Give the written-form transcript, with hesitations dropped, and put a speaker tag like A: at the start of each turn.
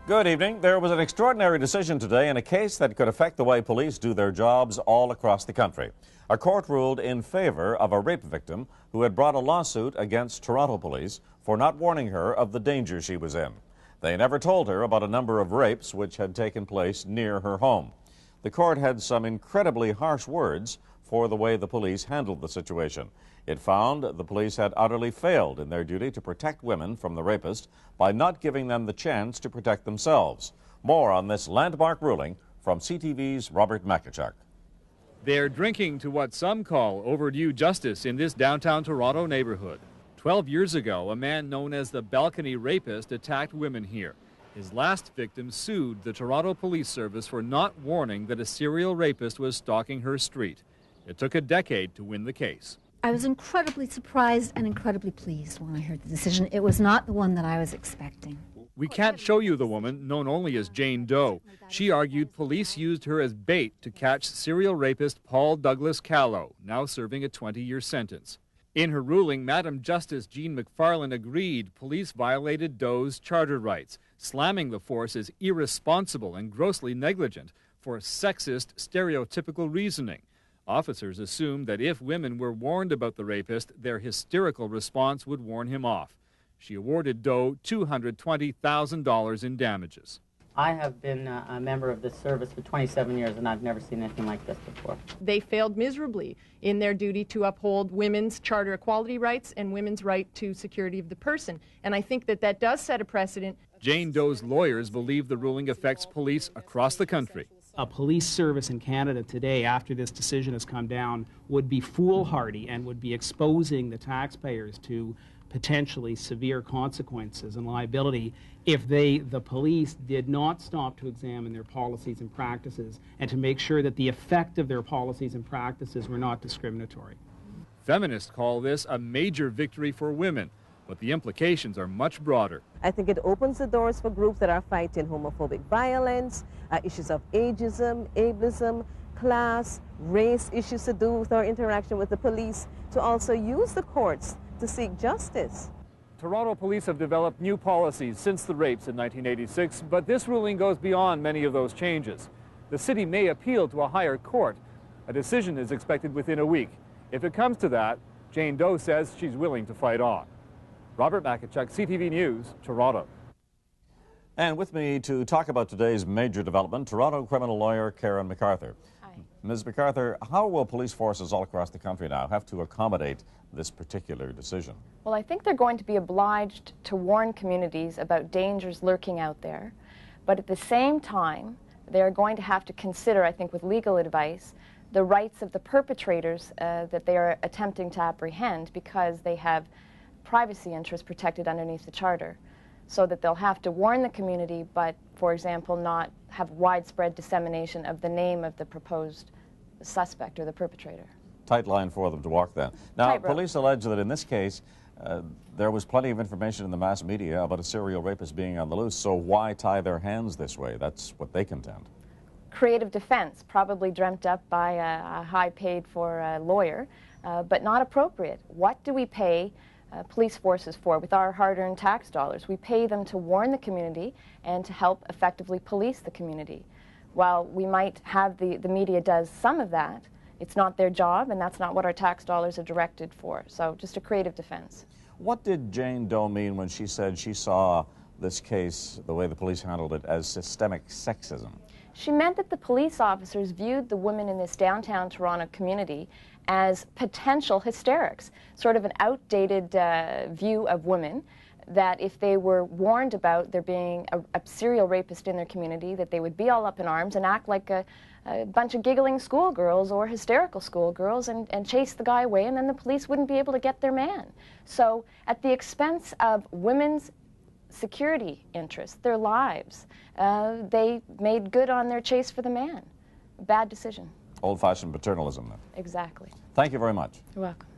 A: Good evening. There was an extraordinary decision today in a case that could affect the way police do their jobs all across the country. A court ruled in favor of a rape victim who had brought a lawsuit against Toronto police for not warning her of the danger she was in. They never told her about a number of rapes which had taken place near her home. The court had some incredibly harsh words for the way the police handled the situation. It found the police had utterly failed in their duty to protect women from the rapist by not giving them the chance to protect themselves. More on this landmark ruling from CTV's Robert McArthur.
B: They're drinking to what some call overdue justice in this downtown Toronto neighborhood. 12 years ago, a man known as the balcony rapist attacked women here. His last victim sued the Toronto Police Service for not warning that a serial rapist was stalking her street. It took a decade to win the case.
C: I was incredibly surprised and incredibly pleased when I heard the decision. It was not the one that I was expecting.
B: We can't show you the woman, known only as Jane Doe. She argued police used her as bait to catch serial rapist Paul Douglas Callow, now serving a 20-year sentence. In her ruling, Madam Justice Jean McFarlane agreed police violated Doe's charter rights, slamming the force as irresponsible and grossly negligent for sexist, stereotypical reasoning. Officers assumed that if women were warned about the rapist, their hysterical response would warn him off. She awarded Doe $220,000 in damages.
D: I have been a member of this service for 27 years, and I've never seen anything like this before.
E: They failed miserably in their duty to uphold women's charter equality rights and women's right to security of the person. And I think that that does set a precedent.
B: Jane Doe's lawyers believe the ruling affects police across the country.
F: A police service in Canada today, after this decision has come down, would be foolhardy and would be exposing the taxpayers to potentially severe consequences and liability if the police did not stop to examine their policies and practices and to make sure that the effect of their policies and practices were not discriminatory.
B: Feminists call this a major victory for women, but the implications are much broader.
G: I think it opens the doors for groups that are fighting homophobic violence, issues of ageism, ableism, class, race issues to do with our interaction with the police, to also use the courts to seek justice.
B: Toronto police have developed new policies since the rapes in 1986, but this ruling goes beyond many of those changes. The city may appeal to a higher court. A decision is expected within a week. If it comes to that, Jane Doe says she's willing to fight on. Robert McArthur, CTV News, Toronto.
A: And with me to talk about today's major development, Toronto criminal lawyer Karen McArthur.
H: Hi.
A: Ms. McArthur, how will police forces all across the country now have to accommodate this particular decision?
H: Well, I think they're going to be obliged to warn communities about dangers lurking out there. But at the same time, they're going to have to consider, I think with legal advice, the rights of the perpetrators that they are attempting to apprehend, because they have privacy interests protected underneath the Charter. So that they'll have to warn the community, but, for example, not have widespread dissemination of the name of the proposed suspect or the perpetrator.
A: Tight line for them to walk then. Now,
H: Tightrope.
A: police allege that in this case, there was plenty of information in the mass media about a serial rapist being on the loose, so why tie their hands this way? That's what they contend.
H: Creative defense, probably dreamt up by a high-paid-for lawyer, but not appropriate. What do we pay police forces for with our hard-earned tax dollars? We pay them to warn the community and to help effectively police the community. While we might have the media does some of that, it's not their job, and that's not what our tax dollars are directed for. So just a creative defense.
A: What did Jane Doe mean when she said she saw this case, the way the police handled it, as systemic sexism?
H: She meant that the police officers viewed the women in this downtown Toronto community as potential hysterics, sort of an outdated view of women, that if they were warned about there being a serial rapist in their community, that they would be all up in arms and act like a bunch of giggling schoolgirls or hysterical schoolgirls and chase the guy away, and then the police wouldn't be able to get their man. So at the expense of women's security interests, their lives, they made good on their chase for the man. Bad decision.
A: Old-fashioned paternalism, then.
H: Exactly.
A: Thank you very much.
H: You're welcome.